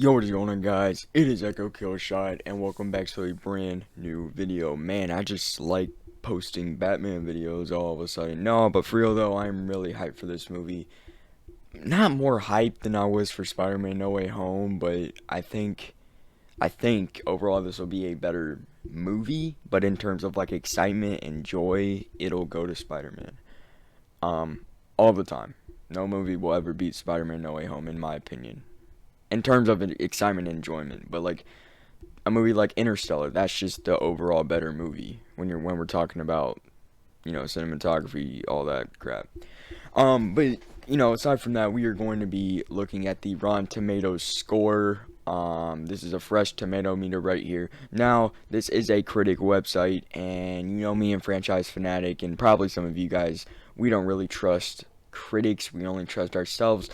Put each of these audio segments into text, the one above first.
Yo, what is going on, guys? It is Echo Killshot, and welcome back to a brand new video. Man, I just like posting Batman videos all of a sudden. No, but for real though, I'm really hyped for this movie. Not more hyped than I was for Spider-Man No Way Home, but I think overall this will be a better movie. But in terms of like excitement and joy, it'll go to Spider-Man. All the time. No movie will ever beat Spider-Man No Way Home, in my opinion, in terms of excitement and enjoyment. But like a movie like Interstellar, that's just the overall better movie when we're talking about cinematography, all that crap. But aside from that, we are going to be looking at the Rotten Tomatoes score. This is a fresh tomato meter right here. Now, this is a critic website, and me and Franchise Fanatic, and probably some of you guys, we don't really trust critics. We only trust ourselves.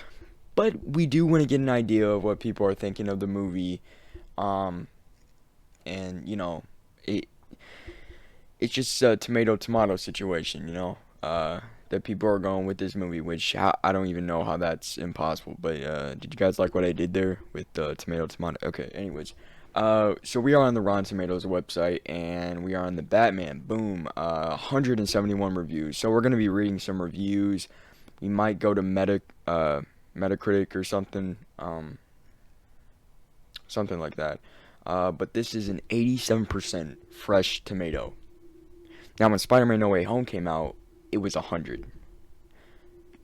But we do want to get an idea of what people are thinking of the movie. And it it's just a tomato situation, that people are going with this movie, which I don't even know how that's impossible. But did you guys like what I did there with the tomato? Okay, anyways. So we are on the Rotten Tomatoes website, and we are on the Batman. Boom, 171 reviews. So we're gonna be reading some reviews. We might go to Metacritic or something, something like that. But this is an 87% fresh tomato. Now, when Spider-Man No Way Home came out, it was 100.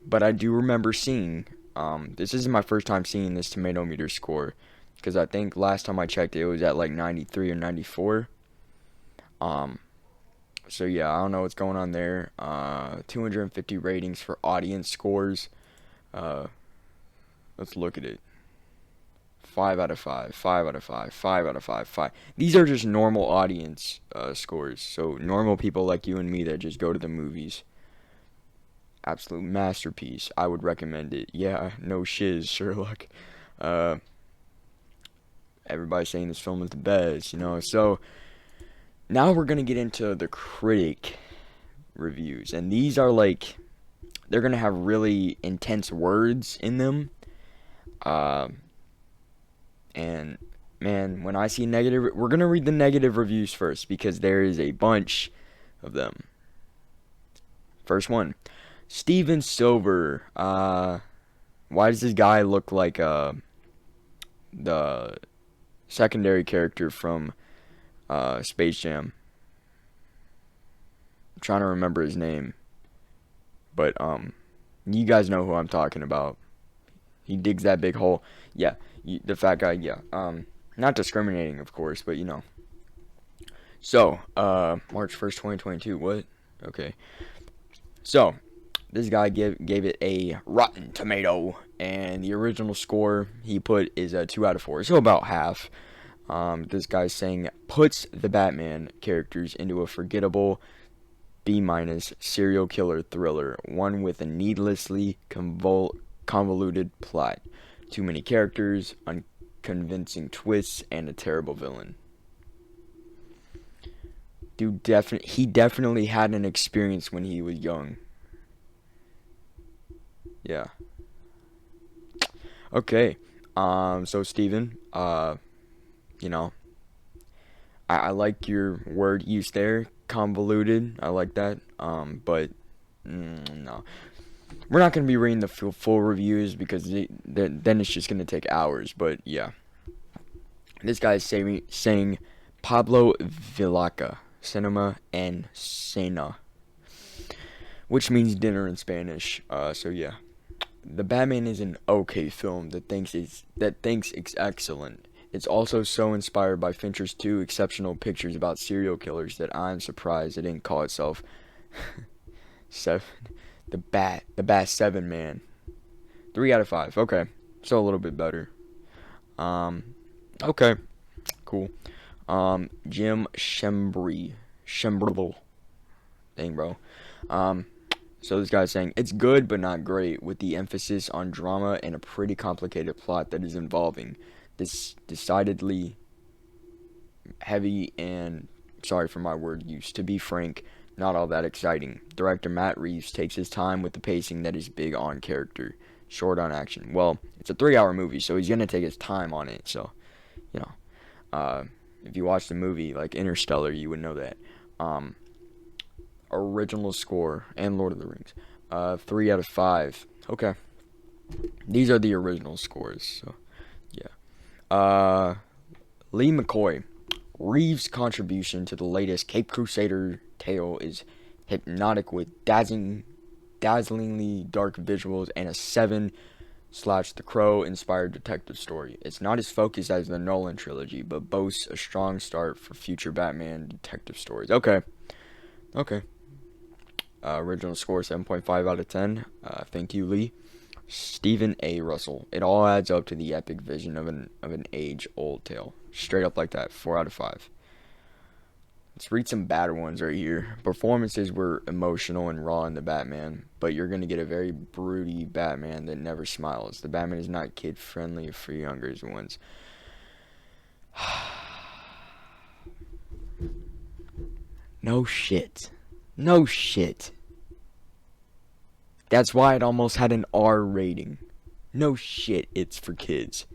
But I do remember seeing, this isn't my first time seeing this tomato meter score, because I think last time I checked it was at like 93 or 94. So yeah, I don't know what's going on there. 250 ratings for audience scores. Let's look at it. 5 out of 5, 5 out of 5, 5 out of 5, 5. These are just normal audience scores. So normal people like you and me that just go to the movies. Absolute masterpiece. I would recommend it. Yeah, no shiz, Sherlock. Uh, Everybody's saying this film is the best. So now we're going to get into the critic reviews. And these are like, they're going to have really intense words in them. And man, when I see negative, we're going to read the negative reviews first because there is a bunch of them. First one, Steven Silver. Why does this guy look like the secondary character from Space Jam? I'm trying to remember his name. But you guys know who I'm talking about. He digs that big hole. Yeah, the fat guy, yeah. Not discriminating, of course, but So, March 1st, 2022, what? Okay. So, this guy gave it a Rotten Tomato, and the original score he put is a 2 out of 4, so about half. This guy's saying, puts the Batman characters into a forgettable B- serial killer thriller, one with a needlessly convoluted plot, too many characters, unconvincing twists, and a terrible villain. Dude, he definitely had an experience when he was young. Yeah. Okay. So Steven, I like your word use there, convoluted. I like that. But no. We're not going to be reading the full reviews because then it's just going to take hours. But yeah, this guy is saying Pablo Villaca, Cinema and Cena, which means dinner in Spanish. So yeah, the Batman is an okay film that thinks it's excellent. It's also so inspired by Fincher's two exceptional pictures about serial killers that I'm surprised it didn't call itself Seven. The Bat 7, man. 3 out of 5. Okay. So a little bit better. Okay. Cool. Jim Shembrable. Dang, bro. So this guy's saying, it's good but not great, with the emphasis on drama and a pretty complicated plot that is involving. This decidedly heavy and, sorry for my word use, to be frank, not all that exciting. Director Matt Reeves takes his time with the pacing that is big on character. short on action. Well, it's a 3-hour movie, so he's gonna take his time on it. So, you know, if you watch the movie like Interstellar, you would know that. Um, Original score and Lord of the Rings. 3 out of 5. Okay, these are the original scores. So, yeah. Lee McCoy. Reeves' contribution to the latest Cape Crusader tale is hypnotic with dazzlingly dark visuals and a 7/The Crow inspired detective story. It's not as focused as the Nolan trilogy, but boasts a strong start for future Batman detective stories. Okay. Original score 7.5 out of 10. Thank you, Lee. Stephen A. Russell. It all adds up to the epic vision of an age-old tale. Straight up like that. 4 out of 5. Let's read some bad ones right here. Performances were emotional and raw in the Batman, but you're going to get a very broody Batman that never smiles. The Batman is not kid-friendly for younger ones. No shit. That's why it almost had an R rating. No shit, it's for kids.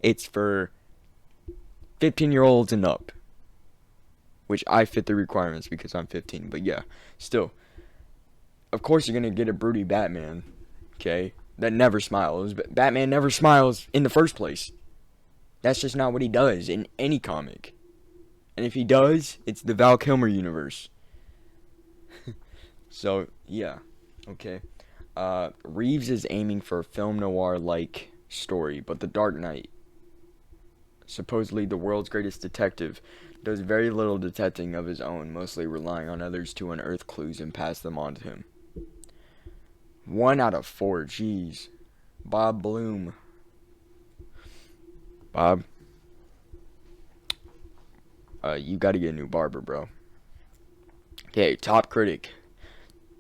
It's for 15-year-olds and up. Which I fit the requirements because I'm 15. But yeah, still. Of course you're going to get a broody Batman. Okay? That never smiles. But Batman never smiles in the first place. That's just not what he does in any comic. And if he does, it's the Val Kilmer universe. So, yeah. Okay. Reeves is aiming for a film noir-like story, but The Dark Knight, supposedly the world's greatest detective, does very little detecting of his own, mostly relying on others to unearth clues and pass them on to him. 1 out of 4, jeez. Bob Bloom. Bob, you gotta get a new barber, bro. Okay, top critic.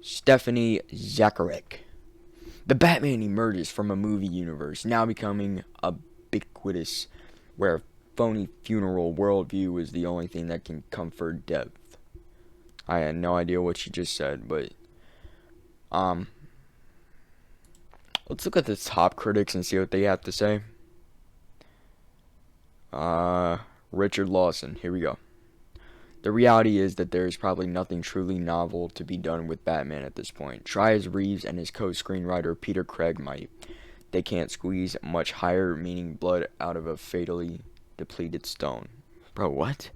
Stephanie Zacharek. The Batman emerges from a movie universe, now becoming ubiquitous, where a phony funeral worldview is the only thing that can comfort depth. I had no idea what she just said, but let's look at the top critics and see what they have to say. Richard Lawson, here we go. The reality is that there is probably nothing truly novel to be done with Batman at this point. Try as Reeves and his co-screenwriter Peter Craig might. They can't squeeze much higher meaning blood out of a fatally depleted stone. Bro, what?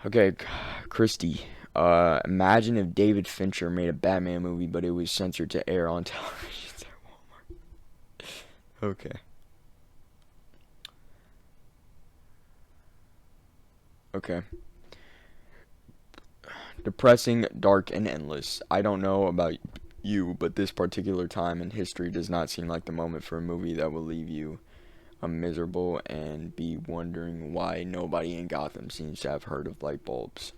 Okay, Christy. Imagine if David Fincher made a Batman movie, but it was censored to air on television at Walmart. Okay. Okay. Depressing, dark, and endless. I don't know about you, but this particular time in history does not seem like the moment for a movie that will leave you miserable and be wondering why nobody in Gotham seems to have heard of light bulbs.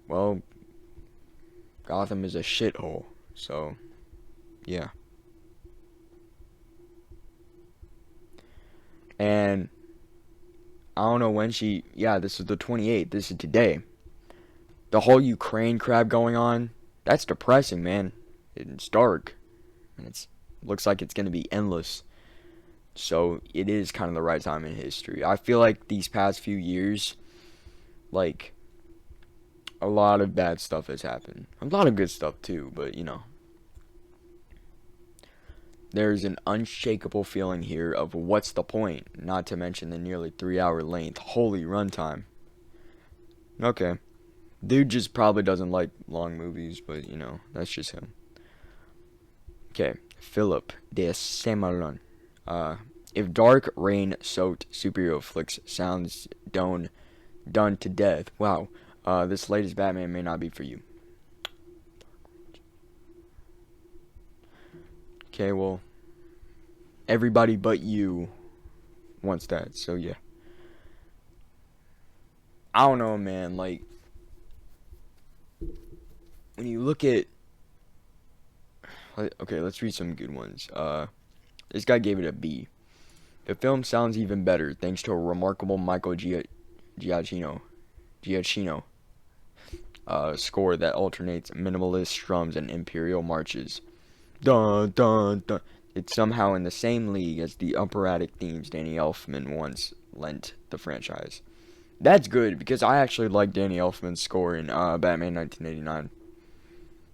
Well, Gotham is a shithole, so yeah. And I don't know when this is the 28th, this is today. The whole Ukraine crap going on, that's depressing, man. It's dark, and it looks like it's going to be endless. So it is kind of the right time in history. I feel like these past few years, like, a lot of bad stuff has happened. A lot of good stuff too, but you know. There's an unshakable feeling here of what's the point, not to mention the nearly 3-hour length. Holy runtime. Okay. Dude just probably doesn't like long movies, but you know, that's just him. Okay. Philip de Saint-Malon. If dark, rain-soaked superhero flicks sounds done to death, wow, this latest Batman may not be for you. Okay, well, everybody but you wants that, so yeah. I don't know, man, like, when you look at, okay, let's read some good ones. This guy gave it a B. The film sounds even better thanks to a remarkable Michael Giacchino. score that alternates minimalist strums and imperial marches. Dun dun dun. It's somehow in the same league as the operatic themes Danny Elfman once lent the franchise. That's good because I actually like Danny Elfman's score in Batman 1989.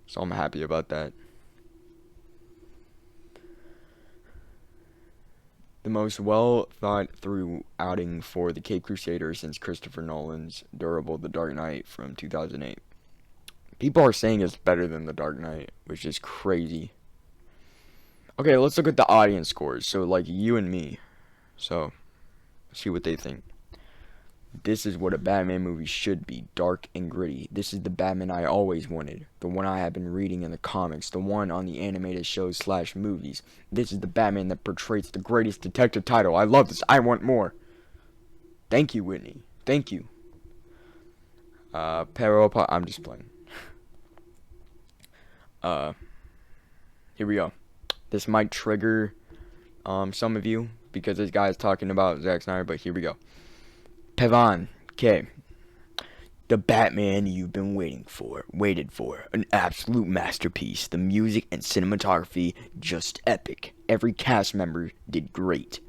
So I'm happy about that. The most well thought through outing for the Cape Crusader since Christopher Nolan's durable The Dark Knight from 2008. People are saying it's better than The Dark Knight, which is crazy. Okay, let's look at the audience scores. So, like, you and me. So, see what they think. This is what a Batman movie should be. Dark and gritty. This is the Batman I always wanted. The one I have been reading in the comics. The one on the animated shows / movies. This is the Batman that portrays the greatest detective title. I love this. I want more. Thank you, Whitney. Thank you. I'm just playing. Here we go. This might trigger some of you because this guy is talking about Zack Snyder, but here we go. Pavan, okay. The Batman you've been waited for. An absolute masterpiece. The music and cinematography, just epic. Every cast member did great.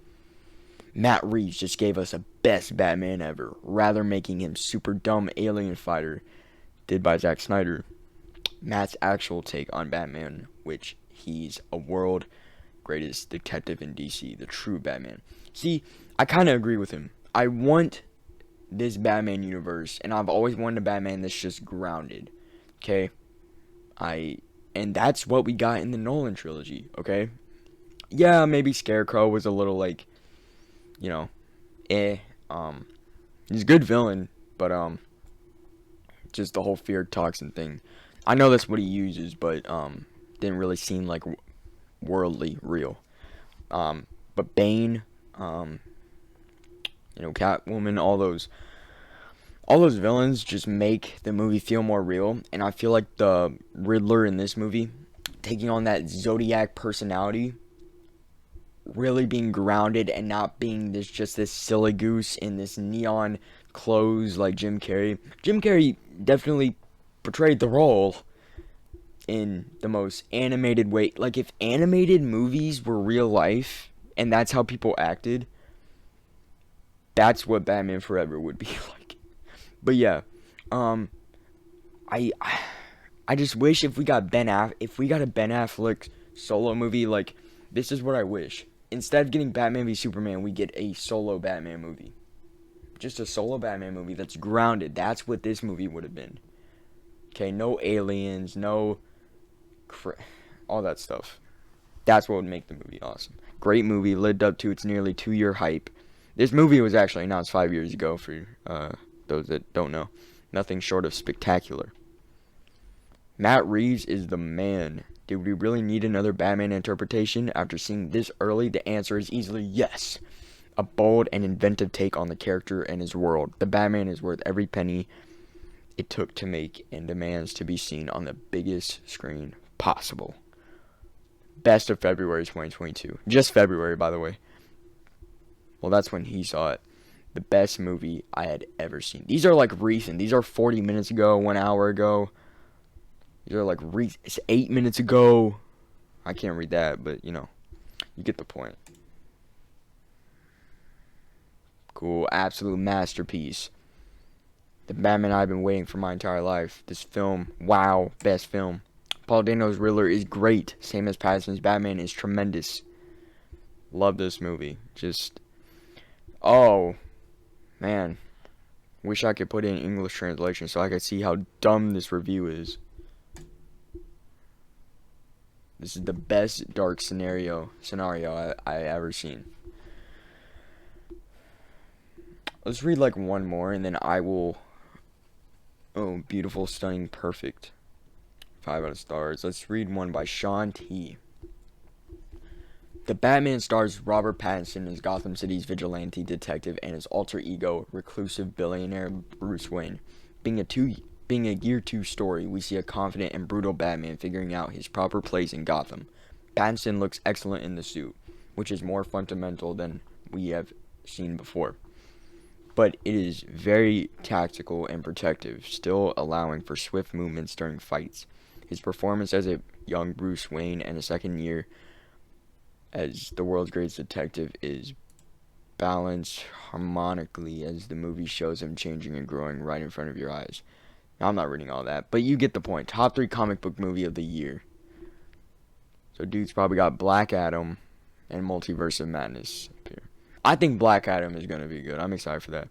Matt Reeves just gave us a best Batman ever, rather making him super dumb alien fighter, did by Zack Snyder. Matt's actual take on Batman, which he's a world greatest detective in DC, the true Batman. See, I kind of agree with him. I want this Batman universe, and I've always wanted a Batman that's just grounded, okay? And that's what we got in the Nolan trilogy, okay? Yeah, maybe Scarecrow was a little, like, you know, he's a good villain, but, just the whole fear toxin thing. I know that's what he uses, but, didn't really seem, like, worldly real. But Bane, Catwoman, all those villains just make the movie feel more real. And I feel like the Riddler in this movie, taking on that Zodiac personality, really being grounded and not being this silly goose in this neon clothes like Jim Carrey. Jim Carrey definitely portrayed the role in the most animated way. Like, if animated movies were real life and that's how people acted, that's what Batman Forever would be like. But yeah, I just wish if we got a Ben Affleck solo movie, like, this is what I wish. Instead of getting Batman v Superman, we get a solo Batman movie. Just a solo Batman movie that's grounded. That's what this movie would have been. Okay, no aliens, no all that stuff. That's what would make the movie awesome. Great movie, lived up to its nearly 2-year hype. This movie was actually announced 5 years ago, for those that don't know. Nothing short of spectacular. Matt Reeves is the man. Did we really need another Batman interpretation? After seeing this early, the answer is easily yes. A bold and inventive take on the character and his world. The Batman is worth every penny it took to make and demands to be seen on the biggest screen possible. Best of February 2022. Just February, by the way. Well, that's when he saw it. The best movie I had ever seen. These are like recent. These are 40 minutes ago, 1 hour ago. These are like it's 8 minutes ago. I can't read that, but you get the point. Cool, absolute masterpiece. The Batman I've been waiting for my entire life. This film, wow, best film. Paul Dano's Riddler is great. Same as Pattinson's Batman is tremendous. Love this movie. Oh, man. Wish I could put in English translation so I could see how dumb this review is. This is the best dark scenario I ever seen. Let's read like one more and then I will... Oh, beautiful, stunning, perfect. 5 out of stars. Let's read one by Sean T. The Batman stars Robert Pattinson as Gotham City's vigilante detective and his alter ego, reclusive billionaire Bruce Wayne. Being a Year 2 story, we see a confident and brutal Batman figuring out his proper place in Gotham. Pattinson looks excellent in the suit, which is more fundamental than we have seen before. but it is very tactical and protective, still allowing for swift movements during fights. His performance as a young Bruce Wayne and a second year as the world's greatest detective is balanced harmonically as the movie shows him changing and growing right in front of your eyes. Now, I'm not reading all that, but you get the point. Top 3 comic book movie of the year. So dude's probably got Black Adam and Multiverse of Madness up here. I think Black Adam is going to be good. I'm excited for that.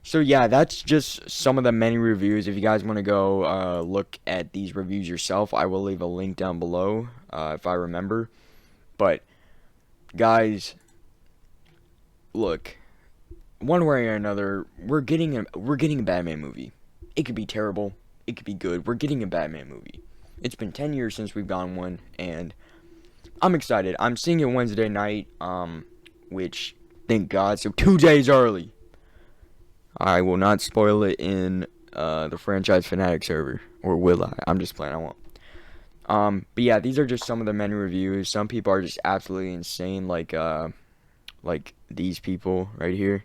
So yeah, that's just some of the many reviews. If you guys want to go look at these reviews yourself, I will leave a link down below if I remember. But guys, look, one way or another, we're getting a Batman movie. It could be terrible, it could be good. We're getting a Batman movie. It's been 10 years since we've gotten one, and I'm excited. I'm seeing it Wednesday night, which, thank God, so 2 days early. I will not spoil it in the Franchise Fanatic server, or will I? I'm just playing, I won't. But yeah, these are just some of the many reviews. Some people are just absolutely insane, like these people right here.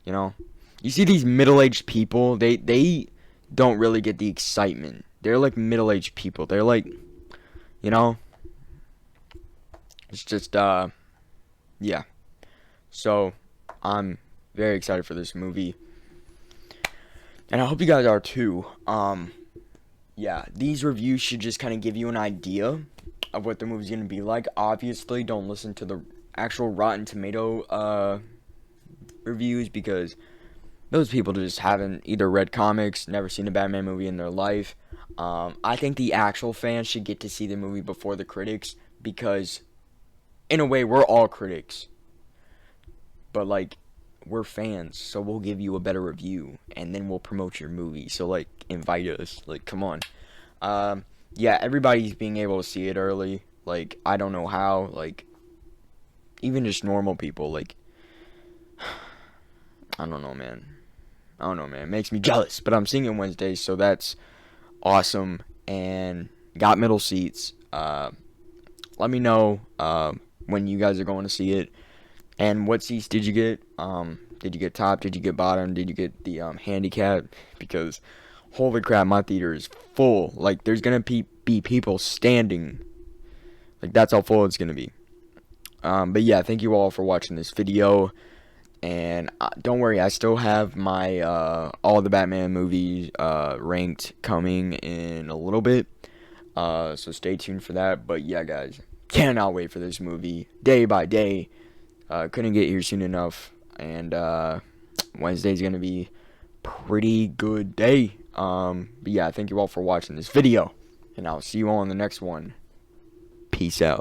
You know, you see these middle-aged people, they don't really get the excitement. They're like middle-aged people. They're like, you know, it's just, yeah. So, I'm very excited for this movie. And I hope you guys are too. Yeah, these reviews should just kind of give you an idea of what the movie's going to be like. Obviously, don't listen to the actual Rotten Tomato, reviews, because those people just haven't either read comics, never seen a Batman movie in their life. I think the actual fans should get to see the movie before the critics, because in a way we're all critics, but like we're fans, so we'll give you a better review and then we'll promote your movie. So like invite us, like come on. Yeah, everybody's being able to see it early. Like I don't know how, like even just normal people, like I don't know, man. It makes me jealous. But I'm seeing it Wednesday, so that's awesome. And got middle seats. Let me know when you guys are going to see it. And what seats did you get? Did you get top? Did you get bottom? Did you get the handicap? Because holy crap, my theater is full. Like there's gonna be people standing. Like that's how full it's gonna be. But yeah, thank you all for watching this video. And don't worry, I still have my all the Batman movies ranked coming in a little bit. So stay tuned for that. But yeah, guys, cannot wait for this movie day by day. Couldn't get here soon enough. And Wednesday's gonna be pretty good day. But yeah, thank you all for watching this video. And I'll see you all in the next one. Peace out.